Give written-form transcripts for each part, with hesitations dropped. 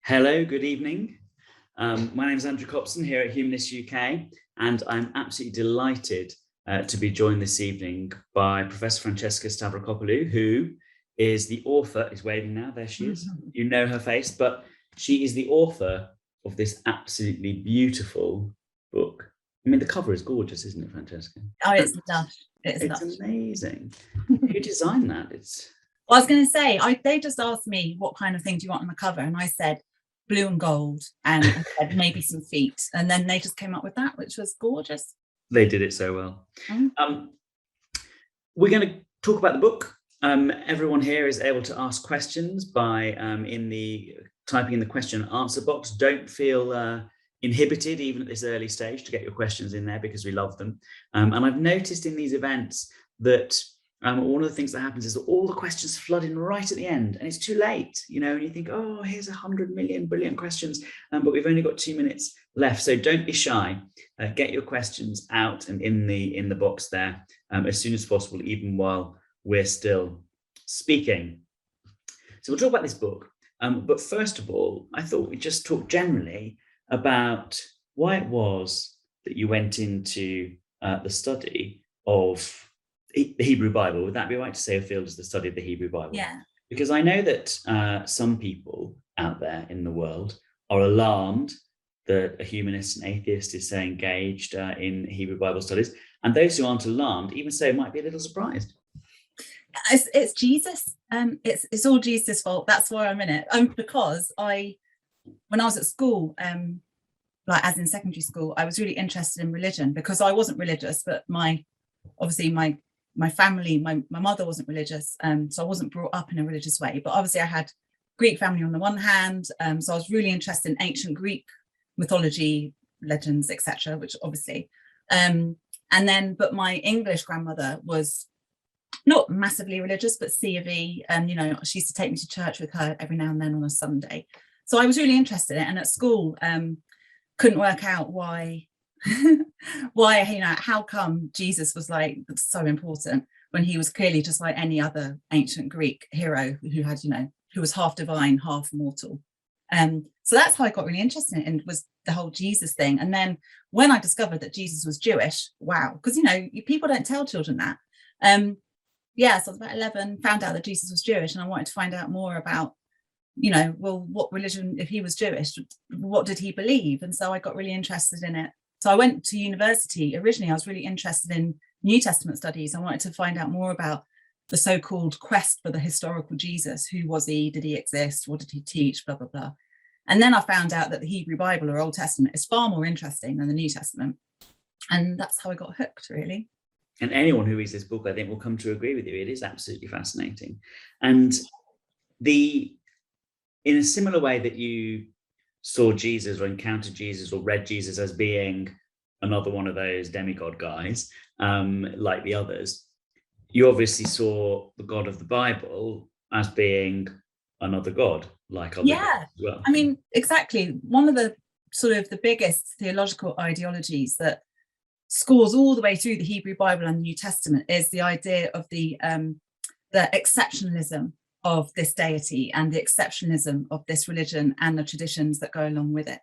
Hello, good evening. My name is Andrew Copson here at Humanists UK, and I'm absolutely delighted to be joined this evening by Professor Francesca Stavrakopoulou, who is the author, is waving now, there she is, you know her face, but she is the author of this absolutely beautiful book. I mean, the cover is gorgeous, isn't it, Francesca? Oh, it's lush. It's lush. Amazing. Who designed that? Well, I was going to say, they just asked me what kind of thing do you want on the cover, and I said blue and gold, and I said maybe some feet, and then they just came up with that, which was gorgeous. They did it so well. We're going to talk about the book. Everyone here is able to ask questions by typing in the question and answer box. Don't feel inhibited, even at this early stage, to get your questions in there, because we love them. And I've noticed in these events that one of the things that happens is that all the questions flood in right at the end, and it's too late, and you think, oh, here's 100 million brilliant questions, but we've only got 2 minutes left. So don't be shy. Get your questions out and in the box there as soon as possible, even while we're still speaking. So we'll talk about this book, but first of all, I thought we'd just talk generally about why it was that you went into the study of the Hebrew Bible. Would that be right to say a field is the study of the Hebrew Bible? Yeah. Because I know that some people out there in the world are alarmed that a humanist and atheist is so engaged in Hebrew Bible studies, and those who aren't alarmed, even so, might be a little surprised. It's Jesus. It's all Jesus' fault. That's why I'm in it. Because when I was at school, like as in secondary school, I was really interested in religion, because I wasn't religious, but my family, my mother wasn't religious, so I wasn't brought up in a religious way. But obviously I had Greek family on the one hand, so I was really interested in ancient Greek mythology, legends, etc., which obviously, but my English grandmother was not massively religious, but C of E, and she used to take me to church with her every now and then on a Sunday. So I was really interested in it, and at school, couldn't work out why how come Jesus was like so important when he was clearly just like any other ancient Greek hero who had, who was half divine, half mortal. So that's how I got really interested in it, and was the whole Jesus thing. And then when I discovered that Jesus was Jewish, wow, because people don't tell children that. So I was about 11, found out that Jesus was Jewish, and I wanted to find out more about, what religion, if he was Jewish, what did he believe? And so I got really interested in it. So I went to university. Originally, I was really interested in New Testament studies. I wanted to find out more about the so-called quest for the historical Jesus. Who was he? Did he exist? What did he teach? Blah, blah, blah. And then I found out that the Hebrew Bible, or Old Testament, is far more interesting than the New Testament. And that's how I got hooked, really. And anyone who reads this book, I think, will come to agree with you. It is absolutely fascinating. And in a similar way that you saw Jesus or encountered Jesus or read Jesus as being another one of those demigod guys, like the others, you obviously saw the God of the Bible as being another God, like other gods as well. I mean, exactly. One of the sort of the biggest theological ideologies that scores all the way through the Hebrew Bible and the New Testament is the idea of the exceptionalism of this deity and the exceptionalism of this religion and the traditions that go along with it.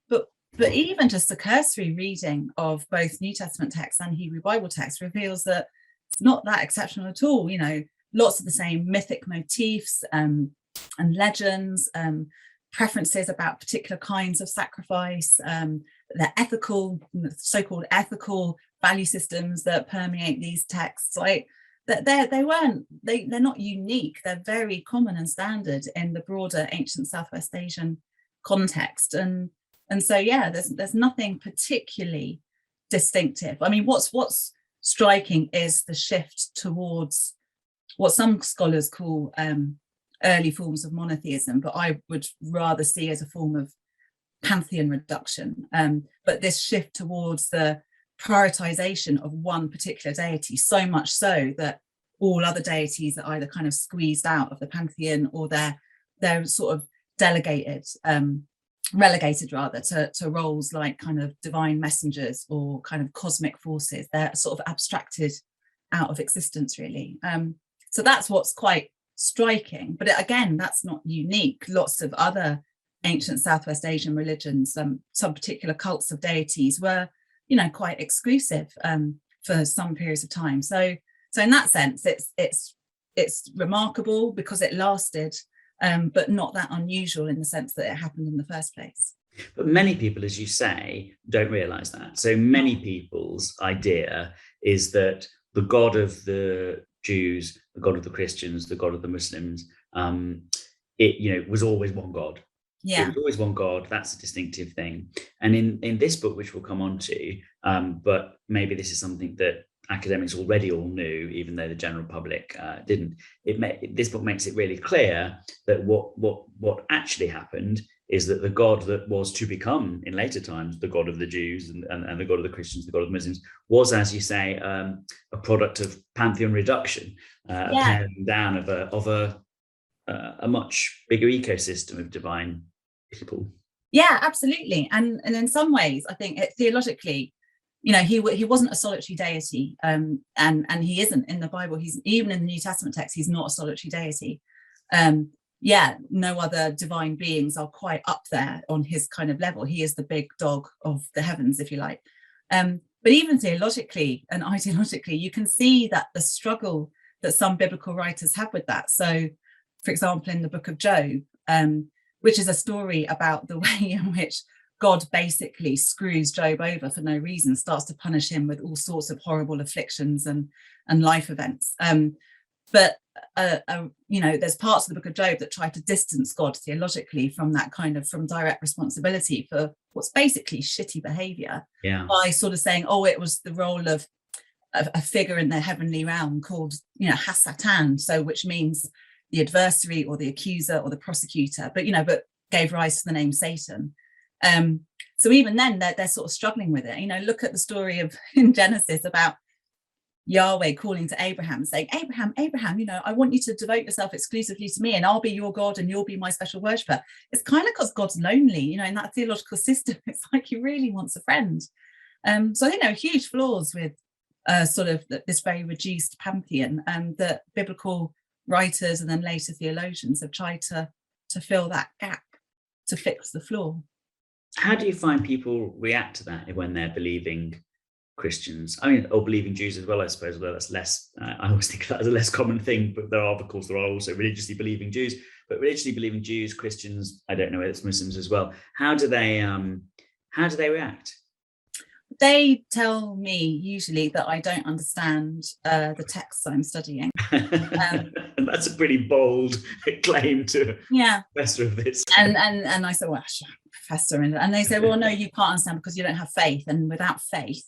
But even just a cursory reading of both New Testament texts and Hebrew Bible texts reveals that it's not that exceptional at all. Lots of the same mythic motifs and legends, preferences about particular kinds of sacrifice, the ethical, so-called ethical value systems that permeate these texts. Like they're not unique. They're very common and in the broader ancient Southwest Asian context. And so, there's nothing particularly distinctive. I mean, what's striking is the shift towards what some scholars call early forms of monotheism, but I would rather see as a form of pantheon reduction. But this shift towards the prioritization of one particular deity, so much so that all other deities are either kind of squeezed out of the pantheon, or they're sort of relegated rather to roles like kind of divine messengers or kind of cosmic forces. They're sort of abstracted out of existence, really. So that's what's quite striking. But again, that's not unique. Lots of other ancient Southwest Asian religions, some particular cults of deities were, quite exclusive for some periods of time. So in that sense, it's remarkable because it lasted, but not that unusual in the sense that it happened in the first place. But many people, as you say, don't realise that. So many people's idea is that the God of the Jews, the God of the Christians, the God of the Muslims, it was always one God. Yeah. It was always one God. That's a distinctive thing. And in this book, which we'll come on to, but maybe this is something that academics already all knew, even though the general public didn't. This book makes it really clear that what actually happened is that the God that was to become in later times the God of the Jews and the God of the Christians, the God of the Muslims, was, as you say, a product of pantheon reduction, a paring down of a much bigger ecosystem of divine people. Yeah, absolutely. And in some ways, I think theologically, he wasn't a solitary deity, and he isn't in the Bible. He's even in the New Testament text, he's not a solitary deity. No other divine beings are quite up there on his kind of level. He is the big dog of the heavens, if you like. But even theologically and ideologically, you can see that the struggle that some biblical writers have with that. So, for example, in the book of Job, which is a story about the way in which God basically screws Job over for no reason, starts to punish him with all sorts of horrible afflictions and life events. But there's parts of the book of Job that try to distance God theologically from that from direct responsibility for what's basically shitty behavior, by sort of saying, it was the role of a figure in the heavenly realm called, Hasatan, so which means the adversary or the accuser or the prosecutor, but gave rise to the name Satan. So even then they're sort of struggling with it. Look at the story in Genesis about Yahweh calling to Abraham, saying, Abraham, I want you to devote yourself exclusively to me and I'll be your God and you'll be my special worshipper. It's kind of because God's lonely, in that theological system. It's like he really wants a friend. So I think there are huge flaws with sort of this very reduced pantheon, that biblical writers and then later theologians have tried to fill that gap, to fix the flaw. How do you find people react to that when they're believing Christians? I mean, or believing Jews as well, I suppose, although that's less, I always think of that as a less common thing, but there are also religiously believing Jews, but religiously believing Jews, Christians, I don't know whether it's Muslims as well. How do they react? They tell me usually that I don't understand the texts I'm studying. And that's a pretty bold claim to professor of this. And I say, well, professor, and they say, well, no, you can't understand because you don't have faith, and without faith,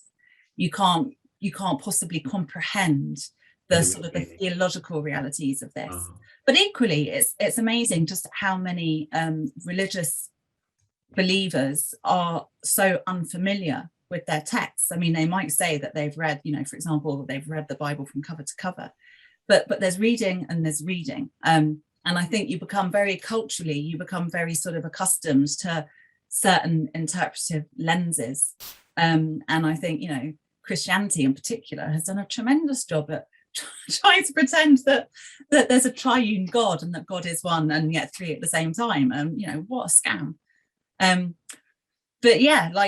you can't possibly comprehend the sort of the theological realities of this. But equally, it's amazing just how many religious believers are so unfamiliar with their texts. I mean, they might say that they've read, for example, they've read the Bible from cover to cover, but there's reading and there's reading. And I think you become very sort of accustomed to certain interpretive lenses. And I think, Christianity in particular has done a tremendous job at trying to pretend that there's a triune God and that God is one and yet three at the same time. What a scam. But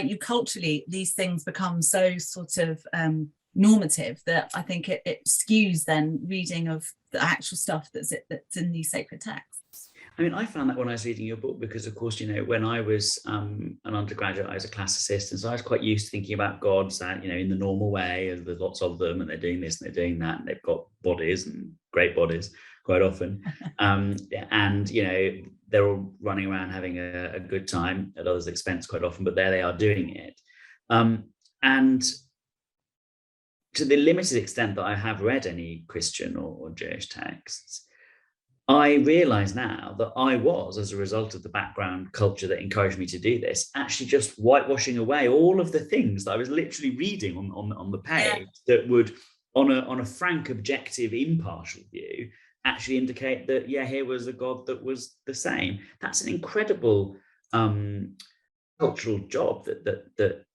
you culturally, these things become so sort of normative that I think it skews then reading of the actual stuff that's in these sacred texts. I mean, I found that when I was reading your book, because of course, when I was an undergraduate, I was a classicist, and so I was quite used to thinking about gods that, in the normal way, as there's lots of them and they're doing this and they're doing that and they've got bodies and great bodies quite often. And, they're all running around having a good time at others' expense quite often, but there they are doing it. And to the limited extent that I have read any Christian or Jewish texts, I realise now that I was, as a result of the background culture that encouraged me to do this, actually just whitewashing away all of the things that I was literally reading on the page that would, on a frank, objective, impartial view, actually indicate that, here was a God that was the same. That's an incredible cultural job that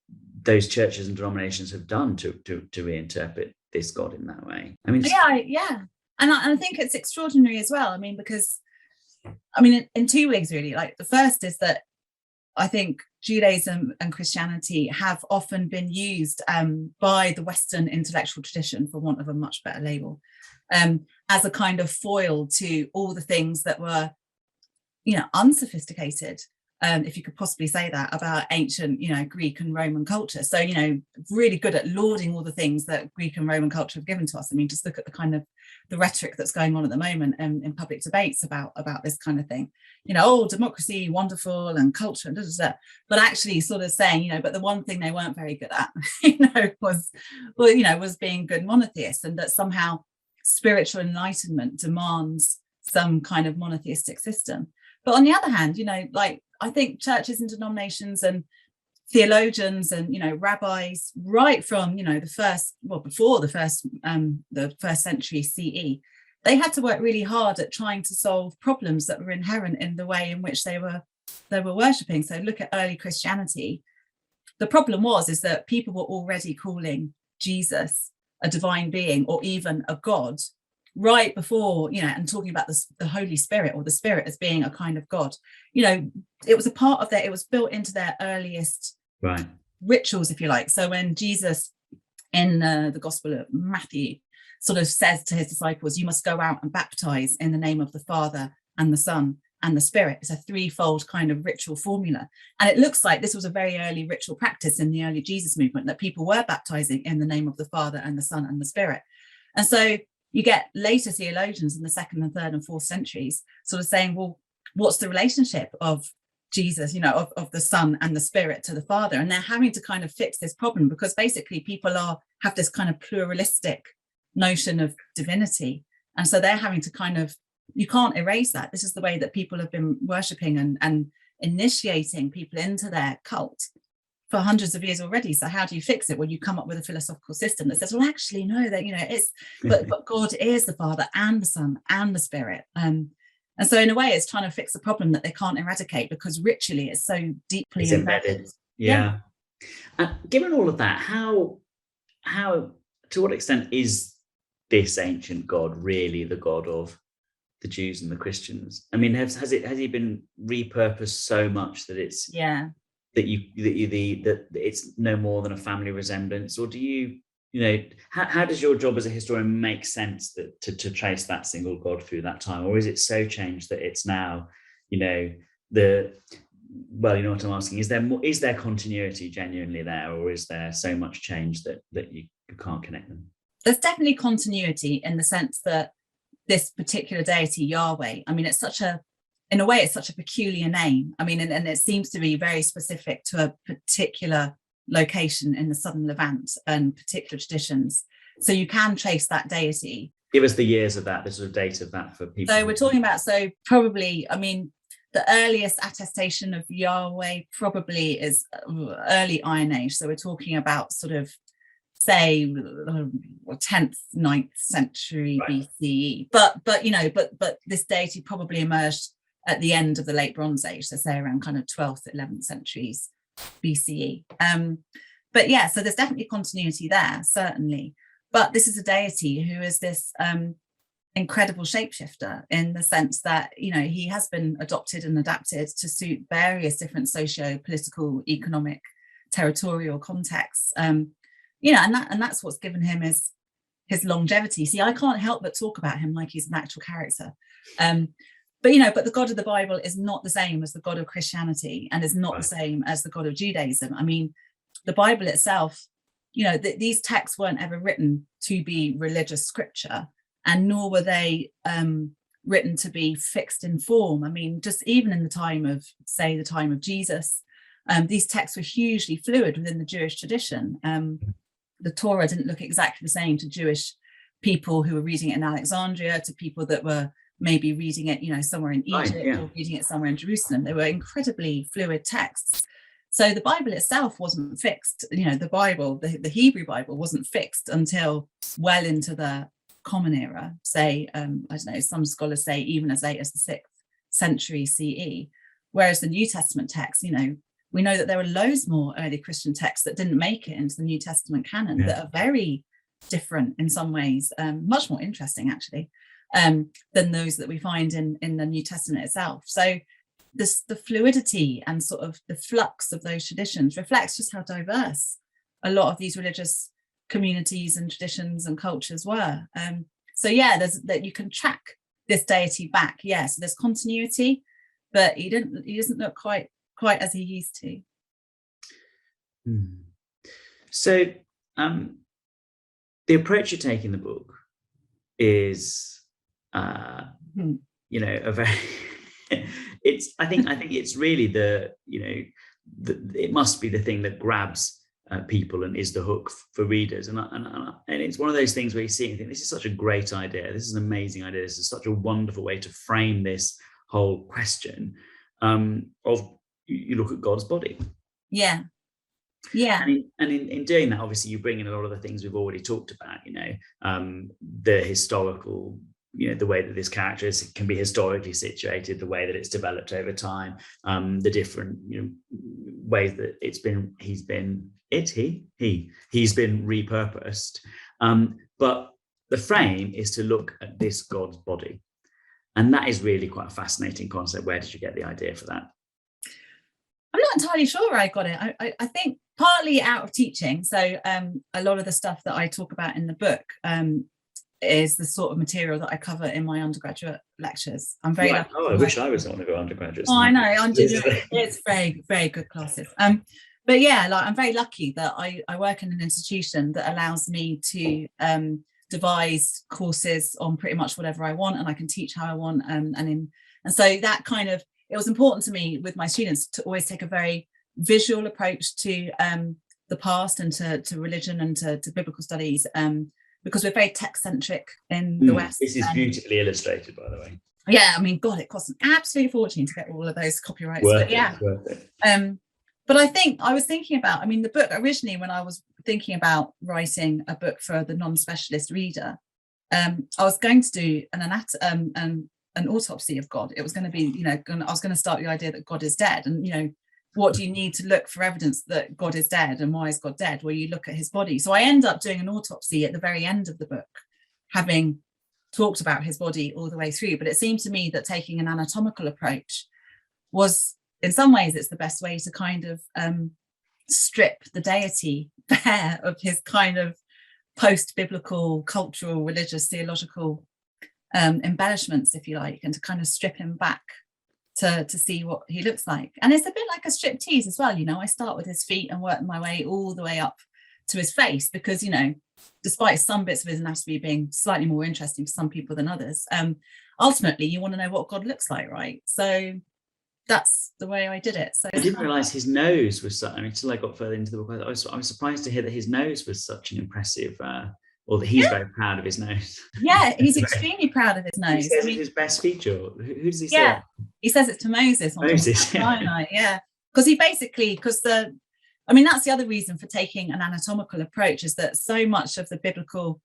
those churches and denominations have done to reinterpret this God in that way. I mean, And I think it's extraordinary as well. I mean, because I mean, in two ways, really. Like, the first is that I think Judaism and Christianity have often been used by the Western intellectual tradition, for want of a much better label, as a kind of foil to all the things that were, unsophisticated, if you could possibly say that, about ancient, Greek and Roman culture. So, really good at lauding all the things that Greek and Roman culture have given to us. I mean, just look at the kind of the rhetoric that's going on at the moment in public debates about this kind of thing. Democracy, wonderful, and culture, and but actually sort of saying, but the one thing they weren't very good at, was being good monotheists, and that somehow spiritual enlightenment demands some kind of monotheistic system. But on the other hand, I think churches and denominations and theologians and rabbis, right from before the first century CE, they had to work really hard at trying to solve problems that were inherent in the way in which they were worshipping. So look at early Christianity. The problem is that people were already calling Jesus a divine being, or even a god, right before, and talking about the Holy Spirit, or the Spirit as being a kind of God. It was a part of it was built into their earliest rituals, if you like. So when Jesus, in the Gospel of Matthew, sort of says to his disciples, you must go out and baptize in the name of the Father and the Son and the Spirit. It's a threefold kind of ritual formula. And it looks like this was a very early ritual practice in the early Jesus movement, that people were baptizing in the name of the Father and the Son and the Spirit. And so you get later theologians in the 2nd and 3rd and 4th centuries sort of saying, well, what's the relationship of Jesus, of the Son and the Spirit to the Father? And they're having to kind of fix this problem, because basically people have this kind of pluralistic notion of divinity. And so they're having to kind of, you can't erase that. This is the way that people have been worshipping and initiating people into their cult for hundreds of years already. So how do you fix it? Well, you come up with a philosophical system that says, well, actually, no, that, it's, but God is the Father and the Son and the Spirit. And so in a way, it's trying to fix a problem that they can't eradicate, because ritually it's so deeply embedded. Yeah. Given all of that, how, to what extent is this ancient God really the God of the Jews and the Christians? I mean, has he been repurposed so much that it's that it's no more than a family resemblance? Or do you how does your job as a historian make sense that to trace that single God through that time? Or is it so changed that it's now, what I'm asking, is there continuity genuinely there, or is there so much change that you can't connect them? There's definitely continuity, in the sense that this particular deity, Yahweh, I mean, it's such a peculiar name. I mean, and it seems to be very specific to a particular location in the southern Levant and particular traditions. So you can trace that deity. Give us the years of that, the sort of date of that for people. So we're talking about, probably, I mean, the earliest attestation of Yahweh probably is early Iron Age. So we're talking about sort of, say, 10th, 9th century BCE. But this deity probably emerged at the end of the late Bronze Age, so say around kind of 12th, 11th centuries BCE. But yeah, so there's definitely continuity there, certainly. But this is a deity who is this incredible shapeshifter, in the sense that, he has been adopted and adapted to suit various different socio-political, economic, territorial contexts. And that's what's given him his longevity. See, I can't help but talk about him like he's an actual character. But the God of the Bible is not the same as the God of Christianity, and is not the same as the God of Judaism. I mean, the Bible itself, these texts weren't ever written to be religious scripture, and nor were they written to be fixed in form. I mean, just even in the time of Jesus, these texts were hugely fluid within the Jewish tradition. The Torah didn't look exactly the same to Jewish people who were reading it in Alexandria, to people that were maybe reading it, somewhere in Egypt, or reading it somewhere in Jerusalem. They were incredibly fluid texts. So the Bible itself wasn't fixed. The Bible, the Hebrew Bible, wasn't fixed until well into the Common Era. Say, I don't know, some scholars say even as late as the 6th century CE. Whereas the New Testament text, we know that there are loads more early Christian texts that didn't make it into the New Testament canon, that are very different in some ways, much more interesting actually, than those that we find in the New Testament itself. So the fluidity and sort of the flux of those traditions reflects just how diverse a lot of these religious communities and traditions and cultures were. So yeah, that you can track this deity back. Yeah, so there's continuity, but he doesn't look quite as he used to. So the approach you take in the book is you know, a very I think it's really it must be the thing that grabs people and is the hook for readers, and it's one of those things where you see and think, this is such a great idea, this is an amazing idea, this is such a wonderful way to frame this whole question of you look at God's body. Yeah. And in doing that, obviously you bring in a lot of the things we've already talked about, you know, the historical, you know, the way that this character can be historically situated, the way that it's developed over time, the different, you know, ways that he's been repurposed. But the frame is to look at this God's body. And that is really quite a fascinating concept. Where did you get the idea for that? I'm not entirely sure where I got it. I think partly out of teaching. So a lot of the stuff that I talk about in the book is the sort of material that I cover in my undergraduate lectures. I'm very lucky. I wish I was one of your undergraduates. Oh, I know. It's very, very good classes. But yeah, like I'm very lucky that I work in an institution that allows me to devise courses on pretty much whatever I want, and I can teach how I want. And so that kind of, it was important to me with my students to always take a very visual approach to the past and to religion and to biblical studies, because we're very tech-centric in the West. This is beautifully illustrated, by the way. Yeah, I mean, God, it costs an absolute fortune to get all of those copyrights. Worth it. But I think I was thinking about, I mean, the book originally, when I was thinking about writing a book for the non-specialist reader, I was going to do an autopsy of God. It was going to be, you know, I was going to start the idea that God is dead, and, you know, what do you need to look for evidence that God is dead, and why is God dead? Well, you look at his body. So I end up doing an autopsy at the very end of the book, having talked about his body all the way through. But it seemed to me that taking an anatomical approach was, in some ways, it's the best way to kind of strip the deity bare of his kind of post-biblical, cultural, religious, theological embellishments, if you like, and to kind of strip him back to see what he looks like. And it's a bit like a striptease as well, you know. I start with his feet and work my way all the way up to his face, because, you know, despite some bits of his anatomy being slightly more interesting for some people than others, ultimately you want to know what God looks like, right? So that's the way I did it. So I didn't realize his nose was such, I mean, until I got further into the book, I was surprised to hear that his nose was such an impressive, or that he's very proud of his nose. Yeah, he's extremely proud of his nose. He says it's his best feature. Who does he say? Yeah, he says it to Moses. Moses, yeah. Because I mean, that's the other reason for taking an anatomical approach, is that so much biblical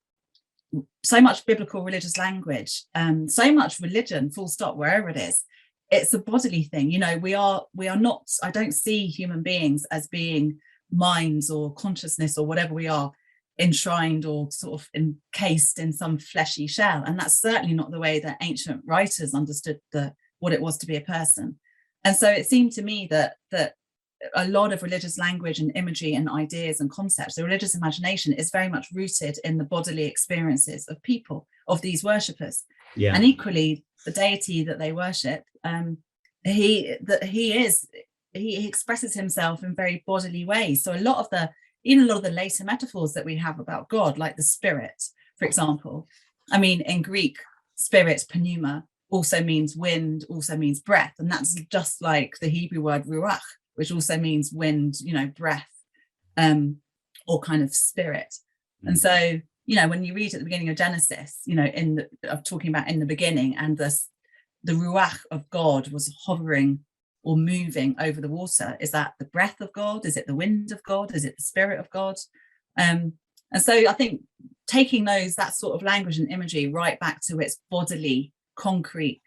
religious language, so much religion, full stop, wherever it is, it's a bodily thing. You know, we are not, I don't see human beings as being minds or consciousness or whatever we are, enshrined or sort of encased in some fleshy shell. And that's certainly not the way that ancient writers understood what it was to be a person. And so it seemed to me that a lot of religious language and imagery and ideas and concepts, the religious imagination, is very much rooted in the bodily experiences of people, of these worshippers. Yeah. And equally, the deity that they worship, he expresses himself in very bodily ways. So even a lot of the later metaphors that we have about God, like the spirit, for example, I mean, in Greek, spirit, pneuma, also means wind, also means breath. And that's just like the Hebrew word ruach, which also means wind, you know, breath, or kind of spirit. And so, you know, when you read at the beginning of Genesis, you know, talking about in the beginning, and the ruach of God was hovering or moving over the water. Is that the breath of God? Is it the wind of God? Is it the spirit of God? And so I think taking that sort of language and imagery right back to its bodily, concrete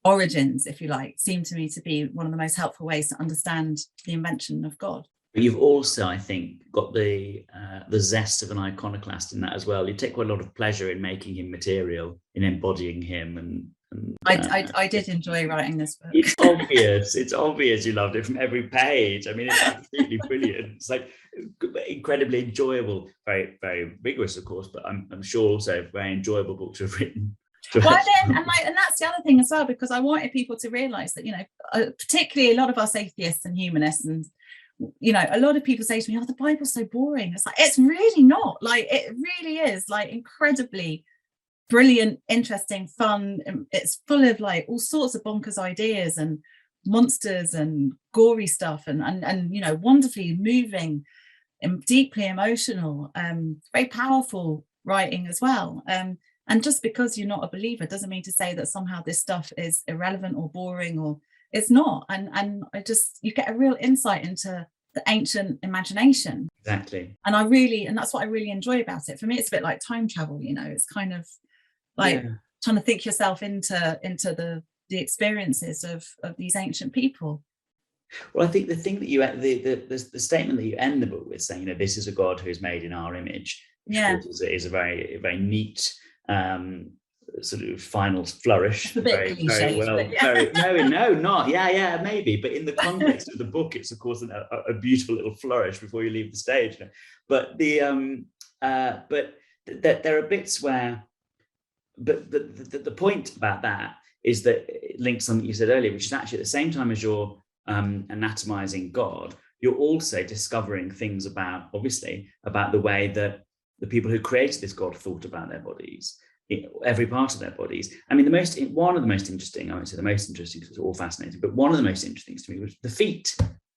origins, if you like, seemed to me to be one of the most helpful ways to understand the invention of God. You've also, I think, got the zest of an iconoclast in that as well. You take quite a lot of pleasure in making him material, in embodying him, and I did enjoy writing this book. It's obvious. It's obvious you loved it from every page. I mean, it's absolutely brilliant. It's like incredibly enjoyable, very, very rigorous, of course, but I'm sure also a very enjoyable book to have written. Well, then, and that's the other thing as well, because I wanted people to realise that, you know, particularly a lot of us atheists and humanists, and you know, a lot of people say to me, "Oh, the Bible's so boring." It's like, it's really not. Like, it really is, like, incredibly brilliant, interesting, fun. It's full of like all sorts of bonkers ideas and monsters and gory stuff, and you know, wonderfully moving and deeply emotional, very powerful writing as well. And just because you're not a believer doesn't mean to say that somehow this stuff is irrelevant or boring, or it's not. And I just, you get a real insight into the ancient imagination. Exactly. And that's what I really enjoy about it. For me, it's a bit like time travel, you know. It's kind of like trying to think yourself into the experiences of these ancient people. Well, I think the thing that you the statement that you end the book with, saying, you know, this is a God who is made in our image, which of course is a very, very neat sort of final flourish. Very, very well. Very, maybe, but in the context of the book, it's of course a beautiful little flourish before you leave the stage. But there are bits where. But the point about that is that it links something you said earlier, which is actually at the same time as you're anatomizing God, you're also discovering things about the way that the people who created this God thought about their bodies, every part of their bodies. I mean, one of the most interesting, I won't say the most interesting because it's all fascinating, but one of the most interesting to me was the feet.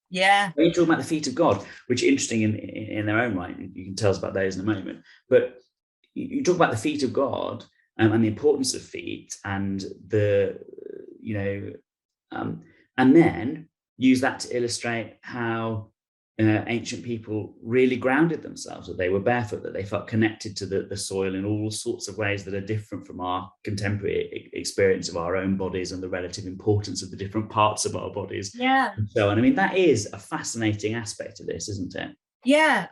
Yeah. When you talk about the feet of God, which are interesting in their own right, you can tell us about those in a moment, but you talk about the feet of God, and the importance of feet, and and then use that to illustrate how ancient people really grounded themselves, that they were barefoot, that they felt connected to the soil in all sorts of ways that are different from our contemporary experience of our own bodies and the relative importance of the different parts of our bodies. Yeah. And so on. I mean, that is a fascinating aspect of this, isn't it? Yeah.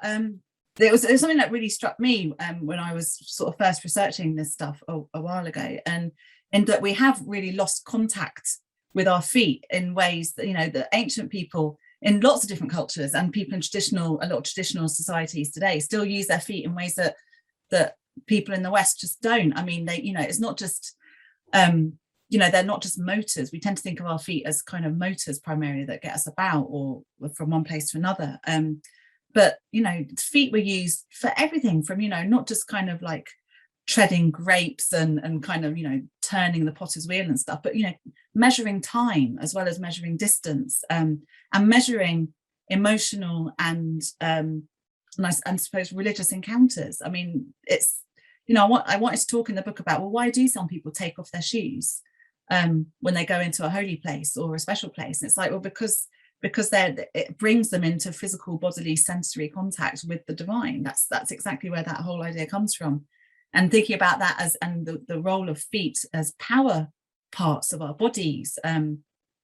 There was something that really struck me when I was sort of first researching this stuff a while ago, and in that we have really lost contact with our feet in ways that, you know, the ancient people in lots of different cultures and people in a lot of traditional societies today still use their feet in ways that people in the West just don't. I mean, they, you know, it's not just, you know, they're not just motors. We tend to think of our feet as kind of motors primarily that get us about or from one place to another. But, you know, feet were used for everything from, you know, not just kind of like treading grapes and kind of, you know, turning the potter's wheel and stuff, but, you know, measuring time as well as measuring distance, and measuring emotional and I suppose religious encounters. I mean, it's, you know, I wanted to talk in the book about, well, why do some people take off their shoes when they go into a holy place or a special place? And it's like, well, because it brings them into physical, bodily, sensory contact with the divine. That's exactly where that whole idea comes from. And thinking about that and the role of feet as power parts of our bodies.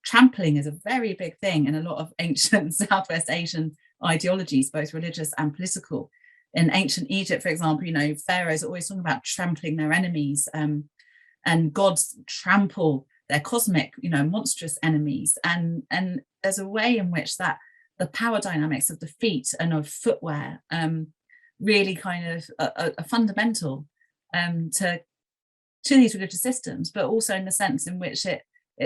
Trampling is a very big thing in a lot of ancient Southwest Asian ideologies, both religious and political. In ancient Egypt, for example, you know, pharaohs are always talking about trampling their enemies, and gods trample their cosmic, you know, monstrous enemies. And there's a way in which that the power dynamics of the feet and of footwear really kind of are fundamental to these religious systems, but also in the sense in which it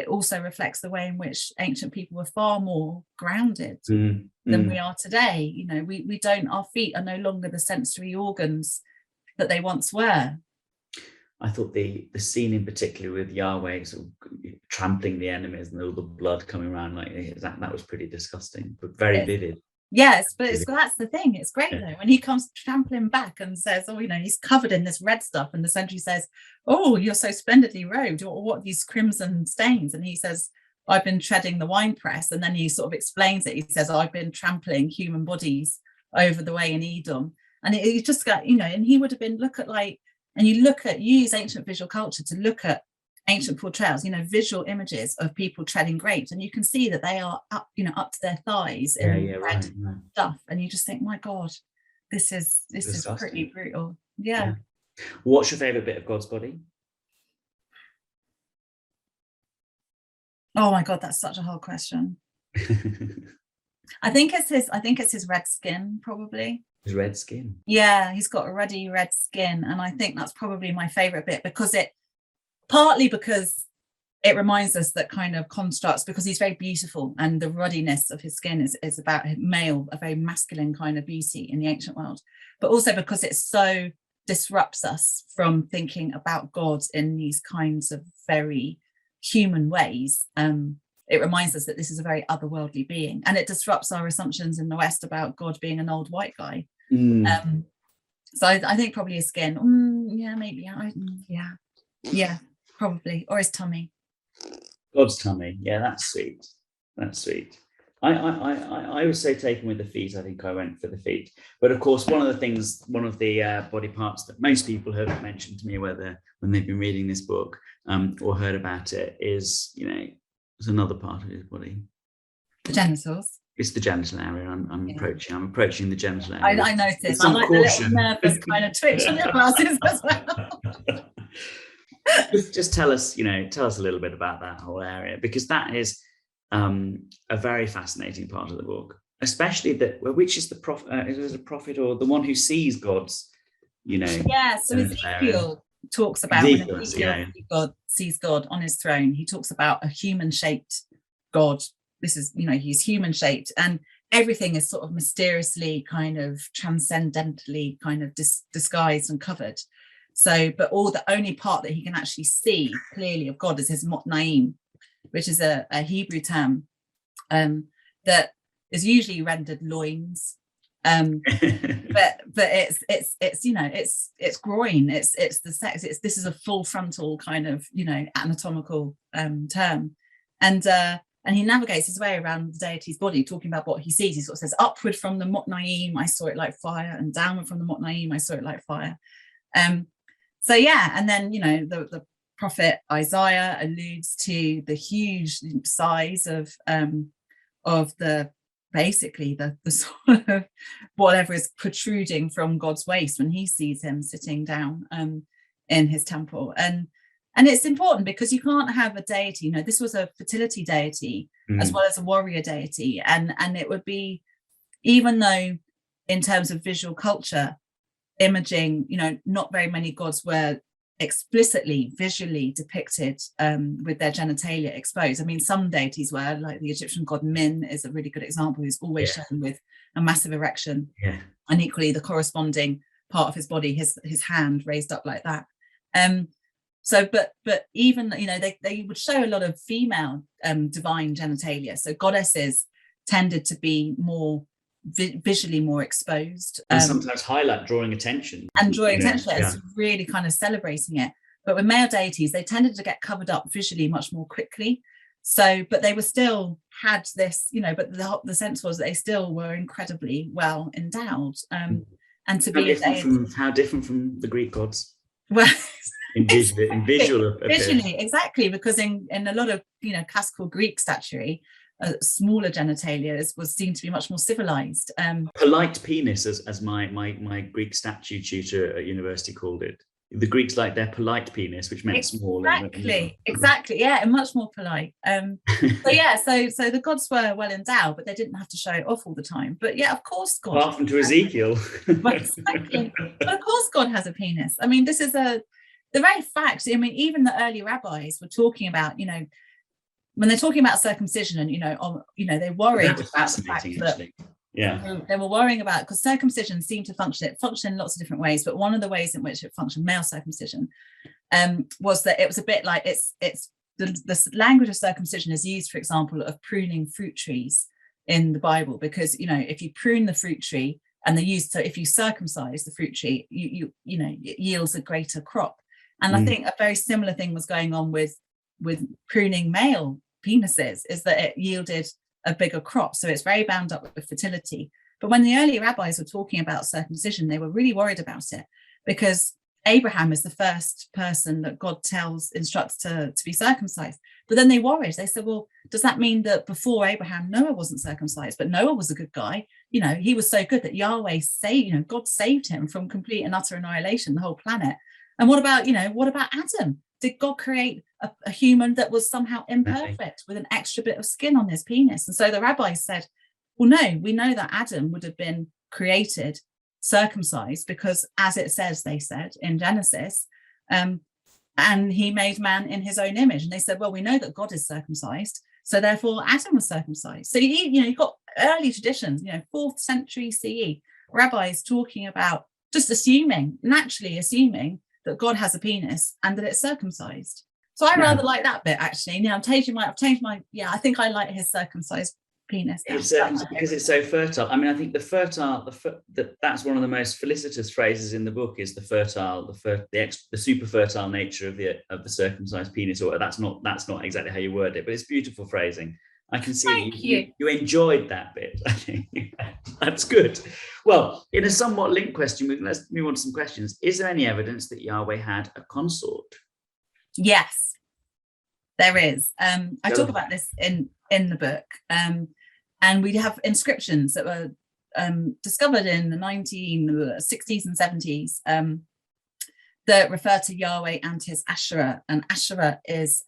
also reflects the way in which ancient people were far more grounded than we are today. You know, we don't, our feet are no longer the sensory organs that they once were. I thought the scene in particular with Yahweh sort of trampling the enemies and all the blood coming around like that was pretty disgusting, but very vivid. Yes, but that's the thing. It's great though when he comes trampling back and says, "Oh, you know, he's covered in this red stuff," and the sentry says, "Oh, you're so splendidly robed. What are these crimson stains?" And he says, "I've been treading the wine press." And then he sort of explains it. He says, "I've been trampling human bodies over the way in Edom." And it just got, you know, and he would have been use ancient visual culture to look at ancient portrayals, visual images of people treading grapes, and you can see that they are up, up to their thighs in red stuff, and you just think, my God, this is pretty brutal. Yeah. What's your favorite bit of God's body? Oh my God, that's such a hard question. I think it's his red skin, probably. His red skin. Yeah, he's got a ruddy red skin, and I think that's probably my favorite bit, because partly because it reminds us that kind of constructs, because he's very beautiful, and the ruddiness of his skin is about a very masculine kind of beauty in the ancient world, but also because it so disrupts us from thinking about God in these kinds of very human ways. It reminds us that this is a very otherworldly being, and it disrupts our assumptions in the West about God being an old white guy. So I think probably his skin. Maybe. Yeah, probably. Or his tummy. God's tummy. Yeah, that's sweet. That's sweet. I would say taken with the feet. I think I went for the feet. But of course, one of the body parts that most people have mentioned to me, when they've been reading this book or heard about it, is, there's another part of his body. The genitals. It's the genital area. I'm approaching the genital area. I noticed. I like caution. The little nervous kind of twitch on your glasses as well. just tell us a little bit about that whole area, because that is a very fascinating part of the book, especially which is the prophet? Is it a prophet or the one who sees God's? Yeah. So Ezekiel talks about when Ezekiel sees God on his throne. He talks about a human-shaped God. This is, he's human-shaped, and everything is sort of mysteriously, kind of transcendentally, kind of disguised and covered. So, but the only part that he can actually see clearly of God is his motnaim, which is a Hebrew term that is usually rendered loins, but it's groin, it's the sex, this is a full frontal kind of anatomical term, and he navigates his way around the deity's body, talking about what he sees. He sort of says, upward from the motnaim I saw it like fire, and downward from the motnaim I saw it like fire. So yeah, and then the prophet Isaiah alludes to the huge size of the sort of whatever is protruding from God's waist when he sees him sitting down in his temple. And it's important because you can't have a deity, this was a fertility deity as well as a warrior deity, and it would be, even though in terms of visual culture imaging, not very many gods were explicitly visually depicted with their genitalia exposed. I mean, some deities were, like the Egyptian god Min is a really good example, who's always shown with a massive erection, and equally the corresponding part of his body, his hand raised up like that. So but even they would show a lot of female divine genitalia, so goddesses tended to be more visually more exposed, and sometimes drawing attention, it's really kind of celebrating it. But with male deities, they tended to get covered up visually much more quickly, but they were still had this, but the sense was that they still were incredibly well endowed, and to how different from the Greek gods. Well, visually, exactly, because in a lot of classical Greek statuary, smaller genitalia was seen to be much more civilized. Polite penis, as my Greek statue tutor at university called it. The Greeks liked their polite penis, which meant small. Exactly, yeah, and much more polite. So the gods were well endowed, but they didn't have to show it off all the time. But yeah, of course, God. Apart from to Ezekiel. Exactly. But of course, God has a penis. I mean, this is the very fact. I mean, even the early rabbis were talking about, when they're talking about circumcision, and they worried about the fact that they were worrying about, because circumcision seemed to function. It functioned in lots of different ways, but one of the ways in which it functioned, male circumcision, was that it was a bit like the language of circumcision is used, for example, of pruning fruit trees in the Bible, because if you prune the fruit tree, and if you circumcise the fruit tree, it yields a greater crop. And I think a very similar thing was going on with pruning male penises, is that it yielded a bigger crop. So it's very bound up with fertility. But when the early rabbis were talking about circumcision, they were really worried about it, because Abraham is the first person that God instructs to be circumcised. But then they worried. They said, well, does that mean that before Abraham, Noah wasn't circumcised? But Noah was a good guy. He was so good that Yahweh saved, God saved him from complete and utter annihilation, the whole planet. And what about Adam? Did God create a human that was somehow imperfect with an extra bit of skin on his penis? And so the rabbis said, well, no, we know that Adam would have been created circumcised because, as it says, they said in Genesis, and he made man in his own image. And they said, well, we know that God is circumcised, so therefore Adam was circumcised. So you've got early traditions, 4th century CE, rabbis talking about just naturally assuming that God has a penis and that it's circumcised. So I rather like that bit, actually. Tej might have changed I think I like his circumcised penis. Because it's so fertile. I mean, I think that's one of the most felicitous phrases in the book is the super fertile nature of the circumcised penis. Or that's not exactly how you word it, but it's beautiful phrasing. I can see you enjoyed that bit. I think that's good. Well, in a somewhat linked question, let's move on to some questions. Is there any evidence that Yahweh had a consort? Yes, there is. I talk about this in the book, and we have inscriptions that were discovered in the 1960s and 70s that refer to Yahweh and his Asherah. And Asherah is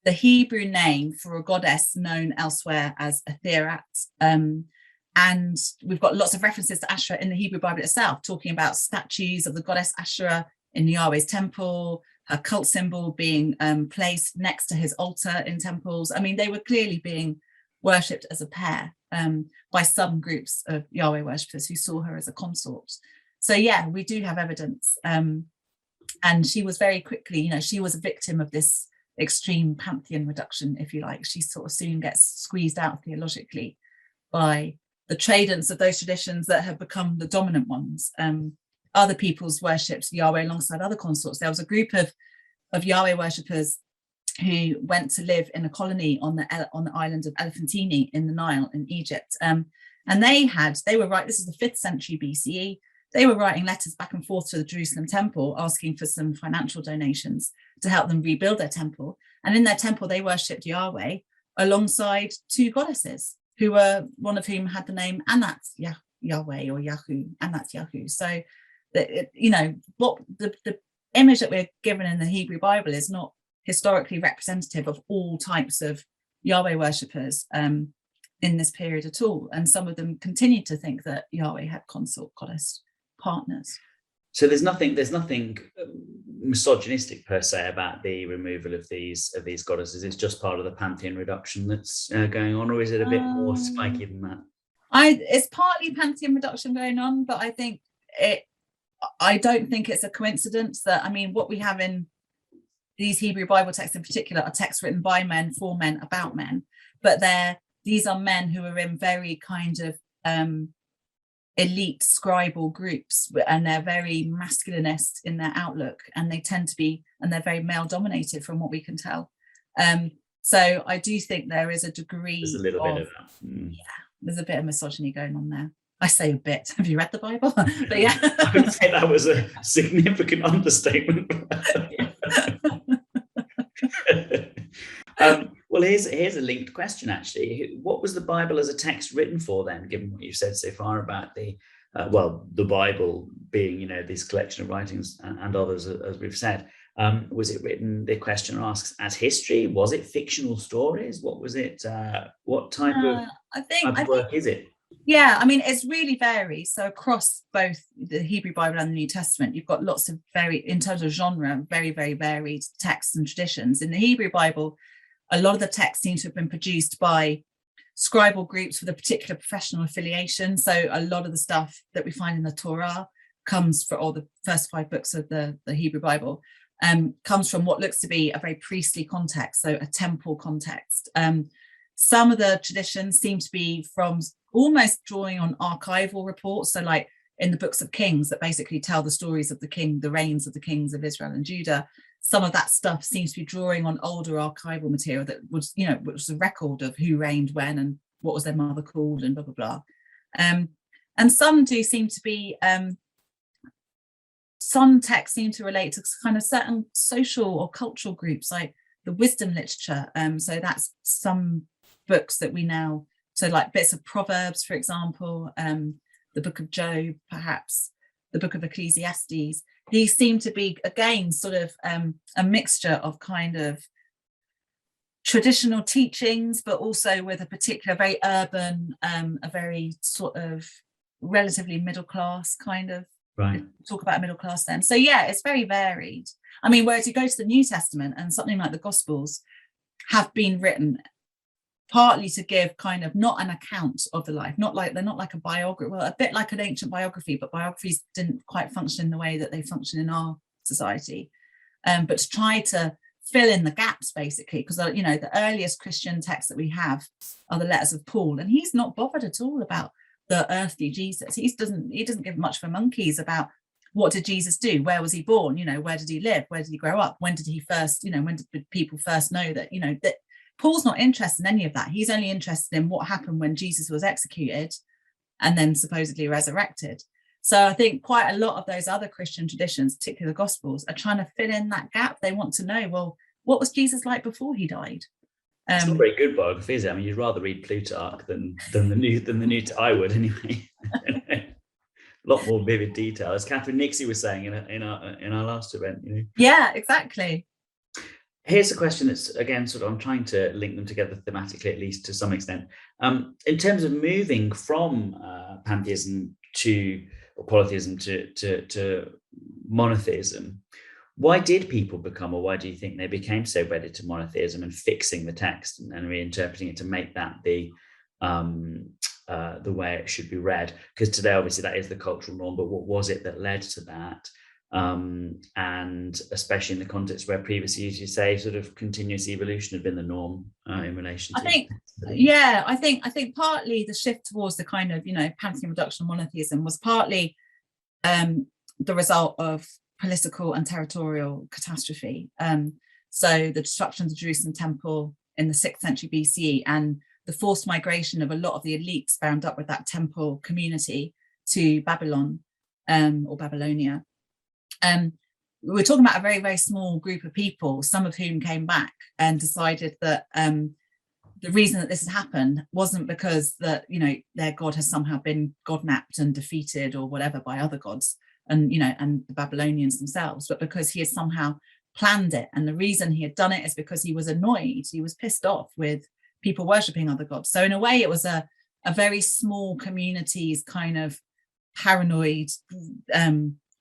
the Hebrew name for a goddess known elsewhere as Atherat. And we've got lots of references to Asherah in the Hebrew Bible itself, talking about statues of the goddess Asherah in Yahweh's temple, her cult symbol being placed next to his altar in temples. I mean, they were clearly being worshipped as a pair by some groups of Yahweh worshippers who saw her as a consort. So yeah, we do have evidence. And she was very quickly, she was a victim of this extreme pantheon reduction, if you like. She sort of soon gets squeezed out theologically by the tradents of those traditions that have become the dominant ones. Other peoples worshipped Yahweh alongside other consorts. There was a group of Yahweh worshippers who went to live in a colony on the island of Elephantine in the Nile in Egypt. And they were right, this is the 5th century BCE. They were writing letters back and forth to the Jerusalem temple, asking for some financial donations to help them rebuild their temple. And in their temple, they worshipped Yahweh alongside 2 goddesses, one of whom had the name Anat Yahweh or Yahu, Anat Yahu. So, what the image that we're given in the Hebrew Bible is not historically representative of all types of Yahweh worshippers in this period at all. And some of them continued to think that Yahweh had consort goddess partners. So there's nothing misogynistic per se about the removal of these goddesses. It's just part of the pantheon reduction that's going on, or is it a bit more spiky than that? It's partly pantheon reduction going on, but I don't think it's a coincidence that, what we have in these Hebrew Bible texts in particular are texts written by men, for men, about men, but these are men who are in very kind of elite scribal groups, and they're very masculinist in their outlook, and they tend to be, and they're very male dominated from what we can tell. So I do think there is a degree there's a little bit of that. There's a bit of misogyny going on there. I say a bit. Have you read the Bible? But yeah, I would say that was a significant understatement. Well, here's a linked question, actually. What was the Bible as a text written for then, given what you've said so far about the Bible being, this collection of writings and others, as we've said? Was it written, the questioner asks, as history? Was it fictional stories? What was it? What type of work is it? Yeah, it's really varied. So across both the Hebrew Bible and the New Testament, you've got lots of in terms of genre, very, very varied texts and traditions. In the Hebrew Bible, a lot of the texts seem to have been produced by scribal groups with a particular professional affiliation. So a lot of the stuff that we find in the Torah comes from, or the first 5 books of the Hebrew Bible, comes from what looks to be a very priestly context, so a temple context. Some of the traditions seem to be from almost drawing on archival reports. So like in the books of Kings that basically tell the stories of the reigns of the kings of Israel and Judah, some of that stuff seems to be drawing on older archival material that was, which was a record of who reigned when and what was their mother called and blah, blah, blah. And some do seem to be some texts seem to relate to kind of certain social or cultural groups, like the wisdom literature. So that's some books that we now, so like bits of Proverbs, for example, the book of Job, perhaps the book of Ecclesiastes. These seem to be, again, sort of a mixture of kind of traditional teachings, but also with a particular very urban, a very sort of relatively middle class kind of, right. Talk about middle class then. So yeah, it's very varied. I mean, whereas you go to the New Testament and something like the Gospels have been written partly to give kind of not an account of the life, they're not like a biography, well, a bit like an ancient biography, but biographies didn't quite function in the way that they function in our society. But to try to fill in the gaps, basically, because the earliest Christian texts that we have are the letters of Paul, and he's not bothered at all about the earthly Jesus. He doesn't give much for monkeys about what did Jesus do, where was he born, where did he live, where did he grow up, when did he first, when did people first know that, that Paul's not interested in any of that. He's only interested in what happened when Jesus was executed and then supposedly resurrected. So I think quite a lot of those other Christian traditions, particularly the Gospels, are trying to fill in that gap. They want to know, well, what was Jesus like before he died? It's not very good biography, is it? I mean, you'd rather read Plutarch than the new. I would anyway. A lot more vivid detail, as Catherine Nixie was saying in our last event. Yeah, exactly. Here's a question that's, again, sort of, I'm trying to link them together thematically, at least to some extent. In terms of moving from pantheism or polytheism to monotheism, why did people become, or why do you think they became so wedded to monotheism and fixing the text and reinterpreting it to make that the way it should be read? Because today, obviously, that is the cultural norm, but what was it that led to that? And especially in the context where previously, as you say, sort of continuous evolution had been the norm in relation to. I think partly the shift towards the kind of pantheon reduction monotheism was partly the result of political and territorial catastrophe. So the destruction of the Jerusalem temple in the 6th century BCE and the forced migration of a lot of the elites bound up with that temple community to Babylon or Babylonia. We're talking about a very, very small group of people, some of whom came back and decided that the reason that this had happened wasn't because that, their God has somehow been godnapped and defeated or whatever by other gods and the Babylonians themselves, but because he has somehow planned it. And the reason he had done it is because he was annoyed, he was pissed off with people worshipping other gods. So in a way, it was a very small community's kind of paranoid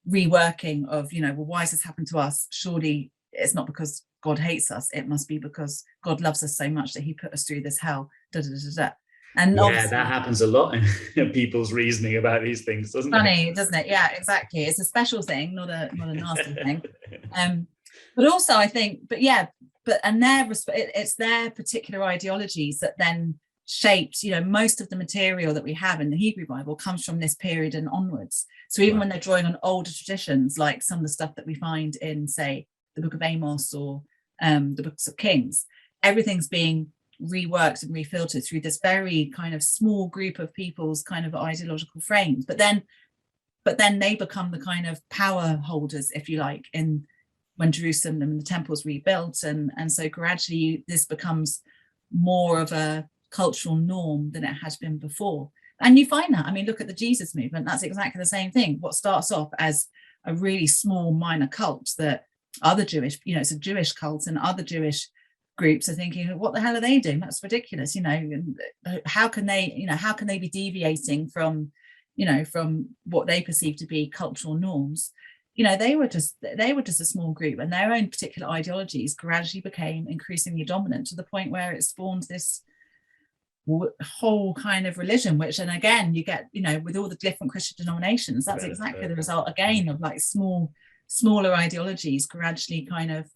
reworking of, well, why has this happened to us? Surely it's not because God hates us. It must be because God loves us so much that he put us through this hell. And yeah, that happens a lot in people's reasoning about these things, doesn't it? Funny, doesn't it? Yeah, exactly. It's a special thing, not a nasty thing. But also, I think, it's their particular ideologies that then shaped, most of the material that we have in the Hebrew Bible comes from this period and onwards. So even when they're drawing on older traditions, like some of the stuff that we find in, say, the Book of Amos or the books of Kings, everything's being reworked and refiltered through this very kind of small group of people's kind of ideological frames. But then they become the kind of power holders, if you like, when Jerusalem and the temple's rebuilt, and so gradually this becomes more of a cultural norm than it has been before. And you find that, I mean, look at the Jesus movement, that's exactly the same thing. What starts off as a really small minor cult that other Jewish, it's a Jewish cult, and other Jewish groups are thinking, what the hell are they doing? That's ridiculous, and how can they be deviating from what they perceive to be cultural norms? They were just a small group, and their own particular ideologies gradually became increasingly dominant to the point where it spawned this whole kind of religion, which, and again, you get, with all the different Christian denominations, that's exactly the result again of like smaller ideologies gradually kind of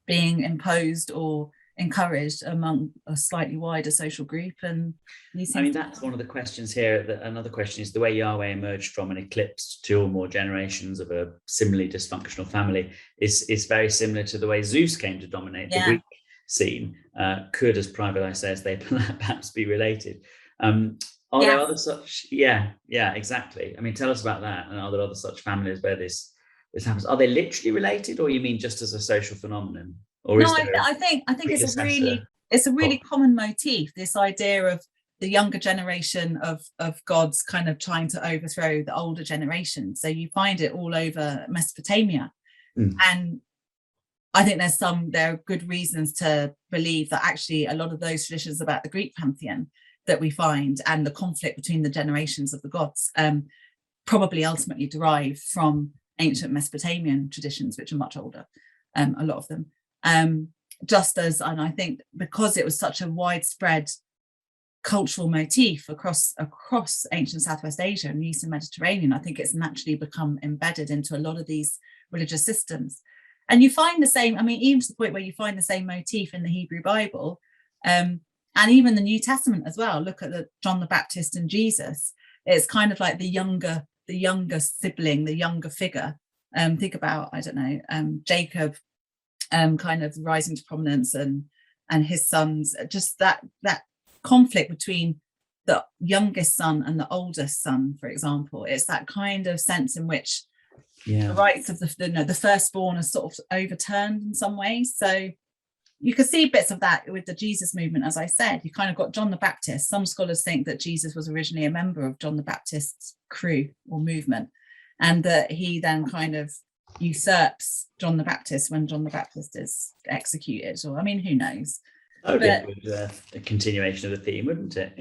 being imposed or encouraged among a slightly wider social group. And I mean, that's one of the questions here. Another question is the way Yahweh emerged from and eclipsed 2 or more generations of a similarly dysfunctional family is very similar to the way Zeus came to dominate the Greek scene. Could, as Private Eye says, they perhaps be related? Are there other such? Yeah, exactly. I mean, tell us about that. And are there other such families where this this happens? Are they literally related, or you mean just as a social phenomenon? Or no, I think it's a really common motif, this idea of the younger generation of gods kind of trying to overthrow the older generation. So you find it all over Mesopotamia. And I think there are good reasons to believe that actually a lot of those traditions about the Greek pantheon that we find and the conflict between the generations of the gods probably ultimately derive from ancient Mesopotamian traditions, which are much older, a lot of them. Just as, and I think because it was such a widespread cultural motif across ancient Southwest Asia and Eastern Mediterranean, I think it's naturally become embedded into a lot of these religious systems. And you find the same, I mean, even to the point where you find the same motif in the Hebrew Bible, and even the New Testament as well. Look at John the Baptist and Jesus. It's kind of like the younger sibling, the younger figure. Think about, I don't know, Jacob kind of rising to prominence and his sons, just that conflict between the youngest son and the oldest son, for example. It's that kind of sense in which the rights of the firstborn are sort of overturned in some ways. So you can see bits of that with the Jesus movement. As I said, you kind of got John the Baptist. Some scholars think that Jesus was originally a member of John the Baptist's crew or movement, and that he then kind of usurps John the Baptist when John the Baptist is executed. Or, I mean, who knows? That would be a continuation of the theme, wouldn't it?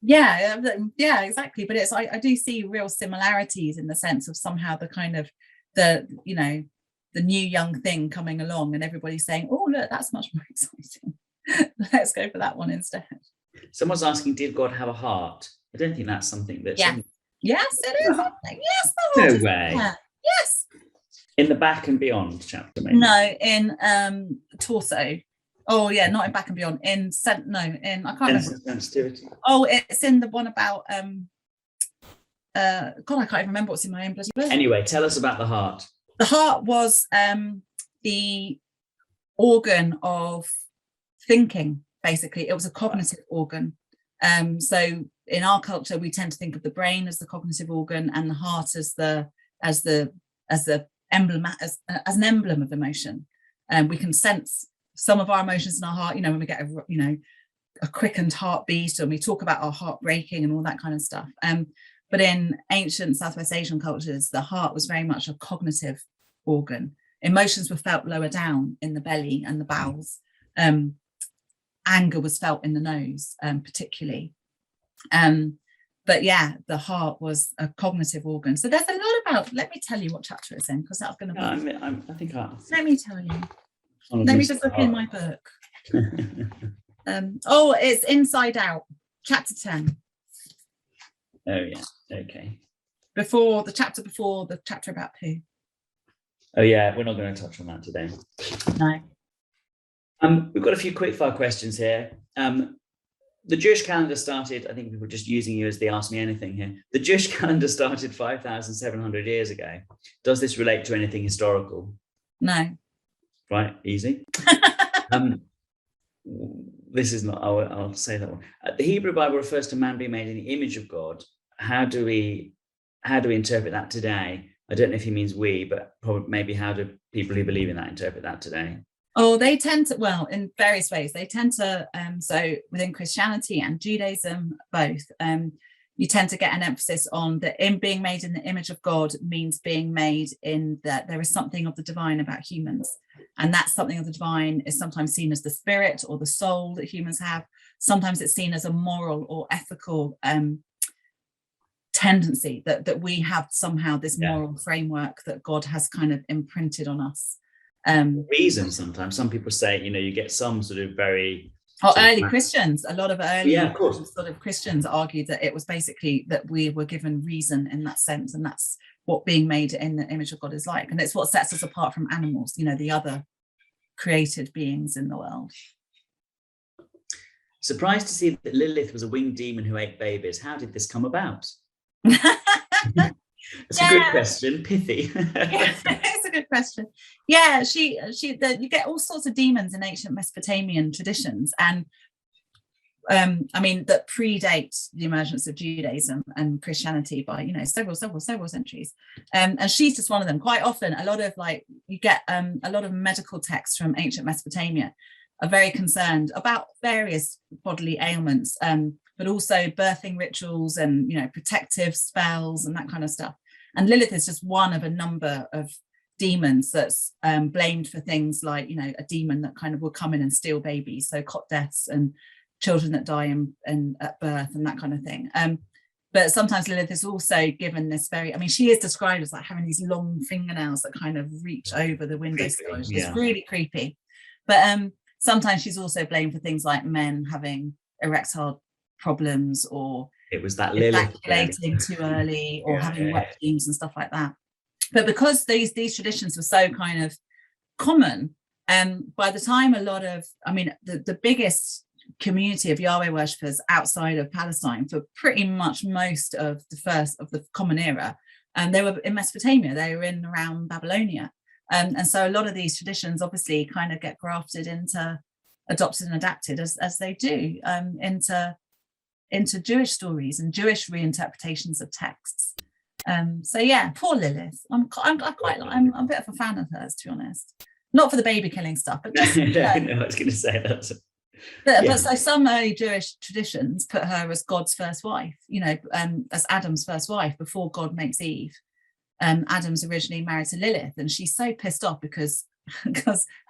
Yeah, exactly. But it's I do see real similarities in the sense of somehow the kind of the new young thing coming along and everybody saying, oh look, that's much more exciting. Let's go for that one instead. Someone's asking, did God have a heart? I don't think that's something that's yes, it is. Yes, no way. Yes. In the Back and Beyond chapter, maybe. No, in Torso. Oh yeah, not in Back and Beyond. In I can't remember. Sensitivity. Oh, it's in the one about God, I can't even remember what's in my own bloody book. Anyway, tell us about the heart. The heart was the organ of thinking, basically. It was a cognitive organ. So in our culture, we tend to think of the brain as the cognitive organ and the heart as the emblem, as an emblem of emotion. We can sense some of our emotions in our heart, when we get a quickened heartbeat, and we talk about our heart breaking and all that kind of stuff. But in ancient Southwest Asian cultures, the heart was very much a cognitive organ. Emotions were felt lower down in the belly and the bowels. Anger was felt in the nose, particularly. But yeah, the heart was a cognitive organ. So there's a lot about, let me tell you what chapter it's in, because that's going to be... I think let me tell you. Let me just look in my book. It's Inside Out, chapter 10. Oh yeah, okay. Before the chapter about poo. Oh yeah, we're not going to touch on that today. No. We've got a few quickfire questions here. The Jewish calendar started, I think we were just using you as the Ask Me Anything here. The Jewish calendar started 5,700 years ago. Does this relate to anything historical? No. Right, easy. This is not, I'll say that one. The Hebrew Bible refers to man being made in the image of God. How do we interpret that today? I don't know if he means we, but probably maybe how do people who believe in that interpret that today? Oh, they tend to, well, in various ways. They tend to, so within Christianity and Judaism, both, you tend to get an emphasis on that in being made in the image of God means being made in that there is something of the divine about humans. And that something of the divine is sometimes seen as the spirit or the soul that humans have. Sometimes it's seen as a moral or ethical tendency that we have somehow this moral framework that God has kind of imprinted on us. Reason sometimes some people say, you get some sort of very early Christians, a lot of early sort of Christians argued that it was basically that we were given reason in that sense, and that's what being made in the image of God is like, and it's what sets us apart from animals, the other created beings in the world. Surprised to see that Lilith was a winged demon who ate babies. How did this come about? It's a good question, pithy. It's a good question. Yeah, you get all sorts of demons in ancient Mesopotamian traditions, and I mean, that predate the emergence of Judaism and Christianity by, you know, several centuries. And she's just one of them. Quite often, a lot of you get a lot of medical texts from ancient Mesopotamia are very concerned about various bodily ailments, but also birthing rituals and, you know, protective spells and that kind of stuff. And Lilith is just one of a number of demons that's blamed for things like, you know, a demon that kind of will come in and steal babies, so cot deaths and children that die in at birth and that kind of thing. But sometimes Lilith is also given this very, I mean, she is described as like having these long fingernails that kind of reach over the window sill. It's really creepy. But sometimes she's also blamed for things like men having erectile problems, or it was that Lilith ejaculating too early, or having wet dreams and stuff like that. But because these traditions were so kind of common, by the time a lot of, I mean, the biggest community of Yahweh worshippers outside of Palestine for pretty much most of the Common Era, and they were in Mesopotamia, they were in around Babylonia, and so a lot of these traditions obviously kind of get grafted into, adopted and adapted as they do, into Jewish stories and Jewish reinterpretations of texts. So yeah, poor Lilith. I'm a bit of a fan of hers, to be honest. Not for the baby killing stuff, but just no, I was going to say that. But so some early Jewish traditions put her as God's first wife, you know, as Adam's first wife before God makes Eve. Adam's originally married to Lilith, and she's so pissed off because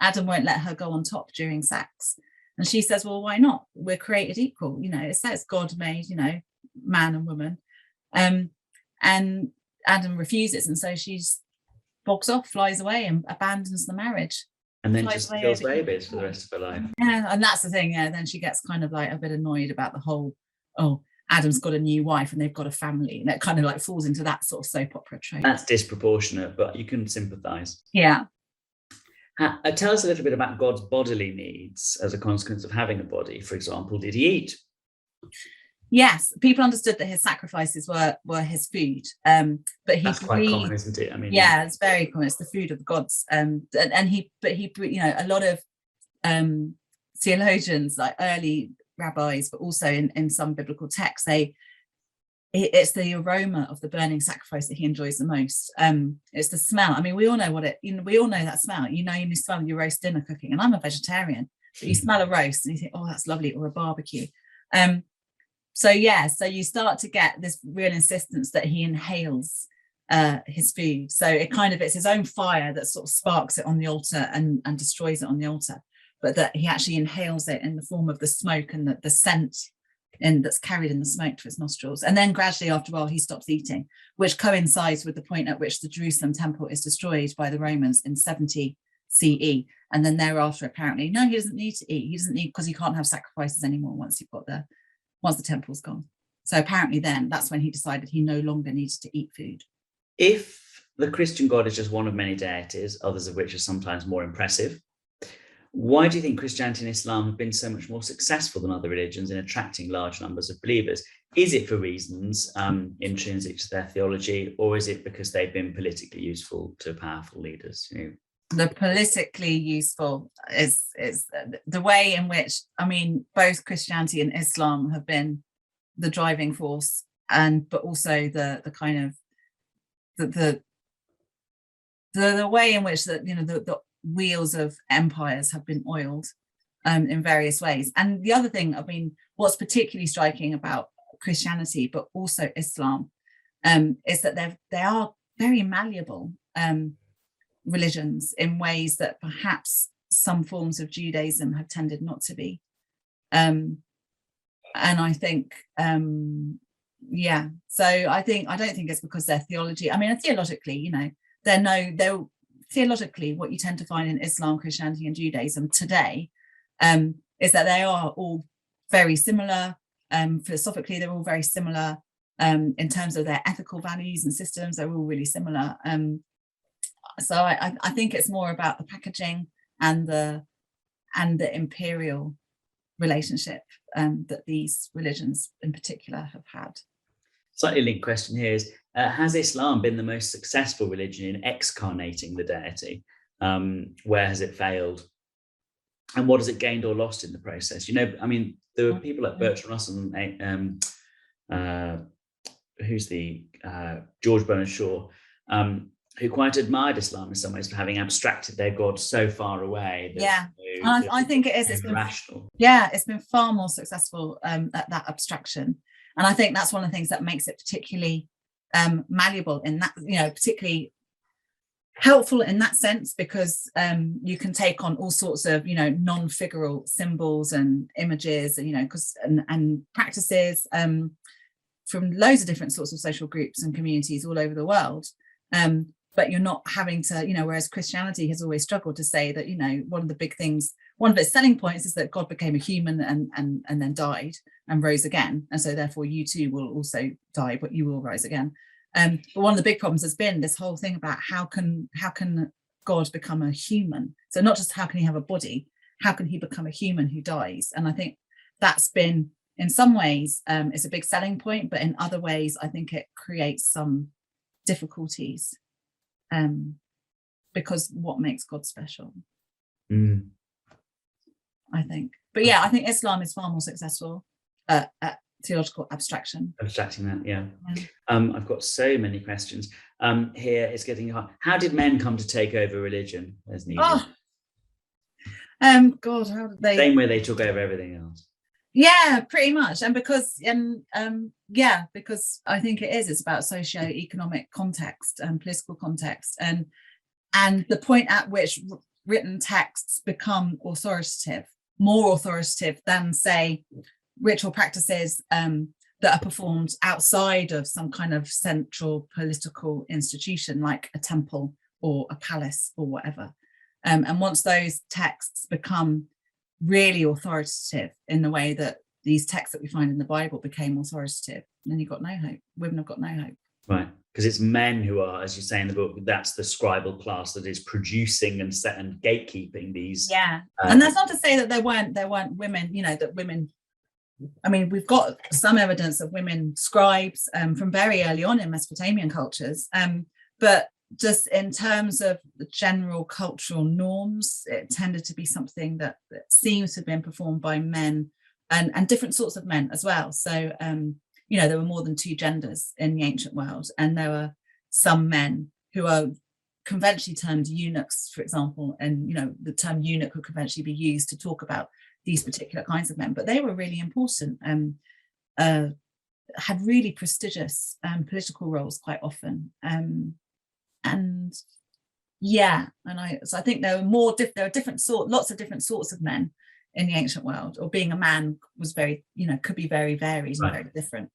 Adam won't let her go on top during sex. And she says, well, why not? We're created equal. You know, it says God made, you know, man and woman. And Adam refuses. And so she's bogs off, flies away and abandons the marriage. And then just kills babies for the rest of her life. Yeah, and that's the thing. Yeah, then she gets kind of like a bit annoyed about the whole, oh, Adam's got a new wife and they've got a family, and it kind of like falls into that sort of soap opera trope. That's disproportionate, but you can sympathise. Yeah. Tell us a little bit about God's bodily needs as a consequence of having a body. For example, did he eat? Yes, people understood that his sacrifices were his food, but that's quite common, isn't it? I mean, yeah, it's very common. It's the food of the gods, and he, you know, a lot of theologians, like early rabbis, but also in some biblical texts, it's the aroma of the burning sacrifice that he enjoys the most. It's the smell. I mean, we all know we all know that smell. You know, you smell your roast dinner cooking, and I'm a vegetarian, but you smell a roast and you think, oh, that's lovely, or a barbecue. So you start to get this real insistence that he inhales his food. So it's his own fire that sort of sparks it on the altar and destroys it on the altar, but that he actually inhales it in the form of the smoke and the scent that's carried in the smoke to his nostrils. And then gradually after a while he stops eating, which coincides with the point at which the Jerusalem temple is destroyed by the Romans in 70 CE. And then thereafter, apparently, no, he doesn't need to eat. He doesn't need, because he can't have sacrifices anymore once the temple's gone. So apparently then that's when he decided he no longer needed to eat food. If the Christian God is just one of many deities, others of which are sometimes more impressive, why do you think Christianity and Islam have been so much more successful than other religions in attracting large numbers of believers? Is it for reasons intrinsic to their theology, or is it because they've been politically useful to powerful leaders? You know? The politically useful is the way in which, I mean, both Christianity and Islam have been the driving force, but also the kind of the way in which the wheels of empires have been oiled in various ways. And the other thing, I mean, what's particularly striking about Christianity, but also Islam, is that they are very malleable religions in ways that perhaps some forms of Judaism have tended not to be. And I think, so I don't think it's because their theology, I mean, theologically, they're theologically, what you tend to find in Islam, Christianity and Judaism today is that they are all very similar. Philosophically, they're all very similar. In terms of their ethical values and systems, they're all really similar. So I think it's more about the packaging and the imperial relationship that these religions in particular have had. Slightly linked question here is, has Islam been the most successful religion in excarnating the deity? Where has it failed? and what has it gained or lost in the process? You know, I mean, there were people like Bertrand Russell and who's the George Bernard Shaw, who quite admired Islam in some ways for having abstracted their God so far away. That, I think it is. It's been rational. Yeah, it's been far more successful at that abstraction, and I think that's one of the things that makes it particularly malleable in that, you know, particularly helpful in that sense, because you can take on all sorts of, you know, non-figural symbols and images, and, you know, and practices from loads of different sorts of social groups and communities all over the world. But you're not having to, you know, whereas Christianity has always struggled to say that, you know, one of its selling points is that God became a human and then died and rose again. And so therefore you too will also die, but you will rise again. But one of the big problems has been this whole thing about how can God become a human? So not just how can he have a body, how can he become a human who dies? And I think that's been, in some ways, it's a big selling point, but in other ways, I think it creates some difficulties, because what makes God special? I think. But yeah, I think Islam is far more successful at theological abstraction. Abstracting that, yeah. I've got so many questions. Here it's getting hard. How did men come to take over religion as needed? God, how did they? Same way they took over everything else. Yeah, pretty much. And because because I think it's about socio-economic context and political context, and the point at which written texts become authoritative, more authoritative than, say, ritual practices that are performed outside of some kind of central political institution like a temple or a palace or whatever. And once those texts become really authoritative in the way that these texts that we find in the Bible became authoritative, then you've got no hope. Women have got no hope. Right. Because it's men who are, as you say in the book, that's the scribal class that is producing and gatekeeping these. Yeah. And that's not to say that there weren't women, you know, that women, I mean, we've got some evidence of women scribes from very early on in Mesopotamian cultures. But just in terms of the general cultural norms, it tended to be something that seems to have been performed by men and different sorts of men as well. So, you know, there were more than two genders in the ancient world, and there were some men who are conventionally termed eunuchs, for example, and, you know, the term eunuch could conventionally be used to talk about these particular kinds of men, but they were really important and had really prestigious political roles quite often. So I think there are lots of different sorts of men in the ancient world, or being a man was very, you know, could be very varied and very different.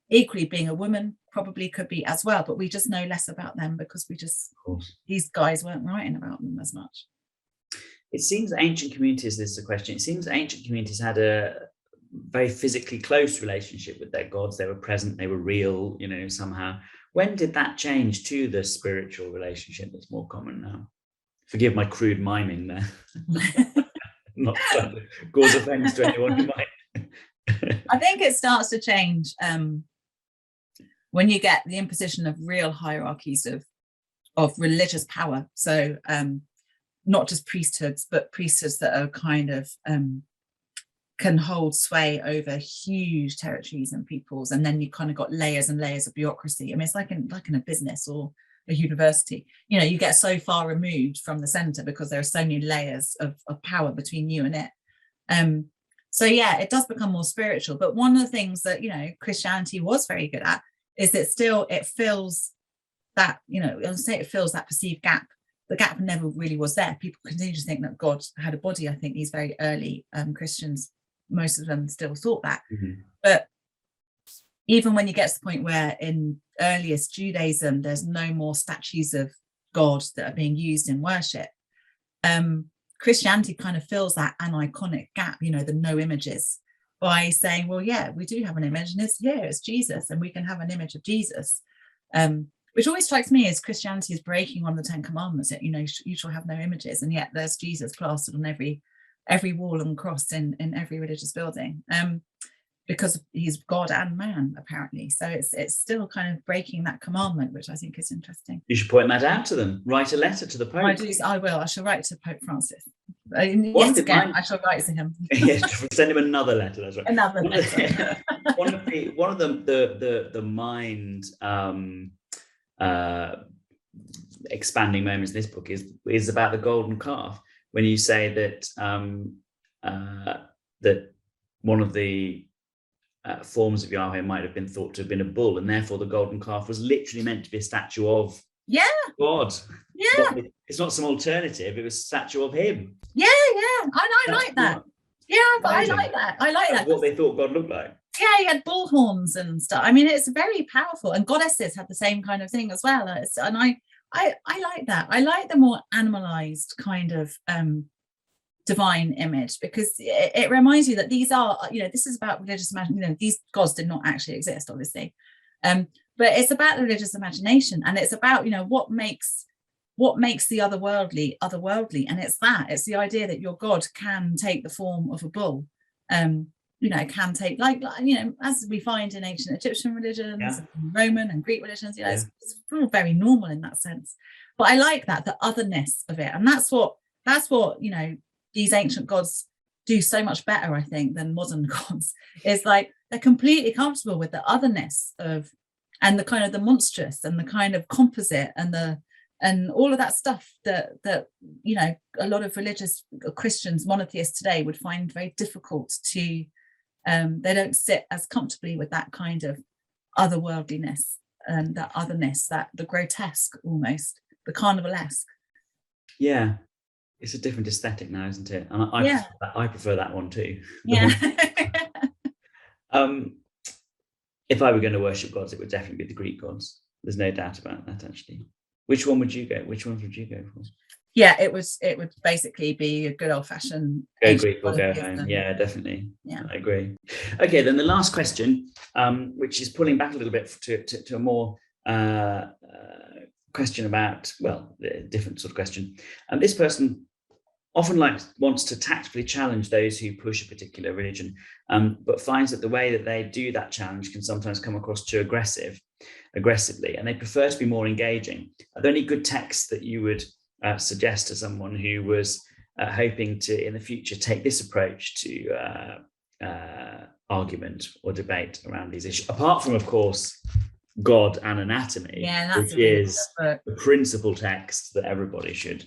Equally, being a woman probably could be as well, but we just know less about them because these guys weren't writing about them as much. It seems ancient communities, this is a question, it seems ancient communities had a very physically close relationship with their gods. They were present, they were real, you know, somehow. When did that change to the spiritual relationship that's more common now? Forgive my crude miming there. Not trying to cause offense to anyone who might. I think it starts to change when you get the imposition of real hierarchies of religious power. So not just priesthoods, but priesthoods that are kind of can hold sway over huge territories and peoples, and then you kind of got layers and layers of bureaucracy. I mean, it's like in a business or a university. You know, you get so far removed from the center because there are so many layers of power between you and it. So yeah, it does become more spiritual. But one of the things that, you know, Christianity was very good at is that still it fills that, you know, I'll say it fills that perceived gap. The gap never really was there. People continue to think that God had a body. I think these very early Christians, most of them still thought that. Mm-hmm. But even when you get to the point where in earliest Judaism, there's no more statues of God that are being used in worship, Christianity kind of fills that aniconic gap, you know, the no images, by saying, well, yeah, we do have an image, and it's Jesus, and we can have an image of Jesus. Which always strikes me as Christianity is breaking one of the 10 commandments, that, you know, you shall have no images, and yet there's Jesus plastered on every wall and cross in every religious building. because he's God and man, apparently. So it's still kind of breaking that commandment, which I think is interesting. You should point that out to them. Write a letter to the Pope. I will. I shall write to Pope Francis. Yes, again, I shall write to him. Yes, send him another letter. That's right. Another letter. one of the mind expanding moments in this book is about the golden calf, when you say that that one of the forms of Yahweh might have been thought to have been a bull, and therefore the golden calf was literally meant to be a statue of God. Yeah, it's not some alternative. It was a statue of him. Yeah. I like that. Yeah, but I like that. That's what they thought God looked like. Yeah, he had bull horns and stuff. I mean, it's very powerful, and goddesses had the same kind of thing as well. And I like that. I like the more animalized kind of divine image, because it reminds you that these are, this is about religious imagination. These gods did not actually exist, obviously, but it's about the religious imagination, and it's about what makes the otherworldly, and it's the idea that your God can take the form of a bull, can take like as we find in ancient Egyptian religions, and Roman and Greek religions. It's all very normal in that sense. But I like the otherness of it, and that's what these ancient gods do so much better, I think, than modern gods. It's like they're completely comfortable with the otherness of, and the kind of the monstrous, and the kind of composite, and all of that stuff that a lot of religious Christians, monotheists today, would find very difficult to. They don't sit as comfortably with that kind of otherworldliness and that otherness, that the grotesque, almost the carnivalesque. Yeah. It's a different aesthetic now, isn't it? And I prefer that one too. Yeah. If I were going to worship gods, it would definitely be the Greek gods. There's no doubt about that, actually. Which ones would you go for? Yeah, it would basically be a good old-fashioned go Greek or go home. Yeah, definitely. Yeah, I agree. Okay, then the last question, which is pulling back a little bit to a more question about, a different sort of question. And this person often wants to tactfully challenge those who push a particular religion, but finds that the way that they do that challenge can sometimes come across too aggressively, and they prefer to be more engaging. Are there any good texts that you would suggest to someone who was hoping to, in the future, take this approach to argument or debate around these issues, apart from, of course, God and Anatomy, which is the principal text that everybody should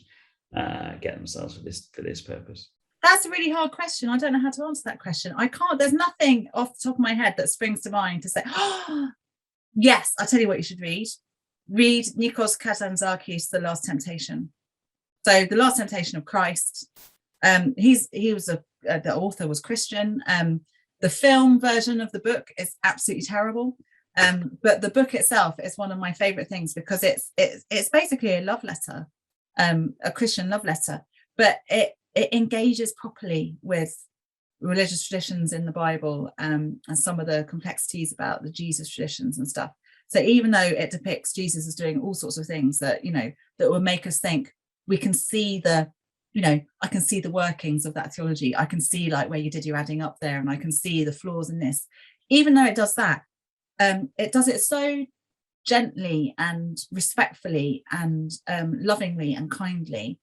get themselves for this purpose? That's a really hard question. I don't know how to answer that question. I can't. There's nothing off the top of my head that springs to mind to say, oh, yes, I'll tell you what you should read. Read Nikos Kazantzakis' The Last Temptation. So The Last Temptation of Christ. The author was Christian. The film version of the book is absolutely terrible. But the book itself is one of my favorite things, because it's basically a love letter, a Christian love letter, but it engages properly with religious traditions in the Bible, and some of the complexities about the Jesus traditions and stuff. So even though it depicts Jesus as doing all sorts of things that that will make us think, we can see I can see the workings of that theology. I can see where you did your adding up there, and I can see the flaws in this. Even though it does that, it does it so gently and respectfully and lovingly and kindly.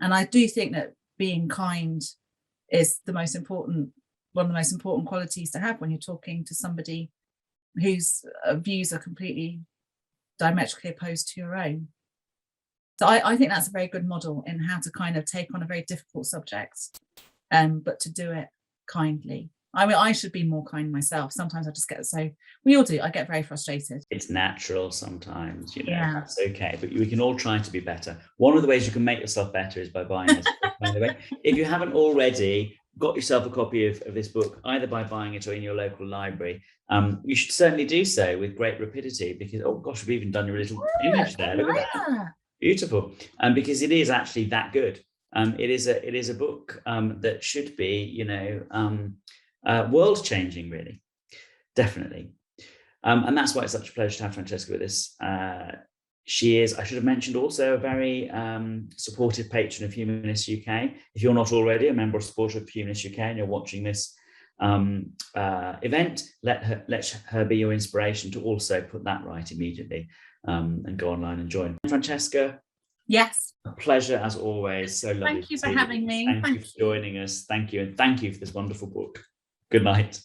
And I do think that being kind is one of the most important qualities to have when you're talking to somebody whose views are completely diametrically opposed to your own. So I think that's a very good model in how to kind of take on a very difficult subject, but to do it kindly. I mean, I should be more kind myself. Sometimes I just we all do. I get very frustrated. It's natural sometimes, That's okay. But we can all try to be better. One of the ways you can make yourself better is by buying this book, by the way. If you haven't already got yourself a copy of this book, either by buying it or in your local library, you should certainly do so with great rapidity, because, oh gosh, we've even done your little image there. Look at that. Beautiful. Because it is actually that good. It is a book that should be, world-changing, really, definitely. And that's why it's such a pleasure to have Francesca with us. She is, I should have mentioned, also a very supportive patron of Humanists UK. If you're not already a member or supporter of Humanists UK and you're watching this event, let her be your inspiration to also put that right immediately, and go online and join. Francesca, yes, a pleasure as always. So lovely. Thank you for having me. Thank you for joining us. Thank you, and thank you for this wonderful book. Good night.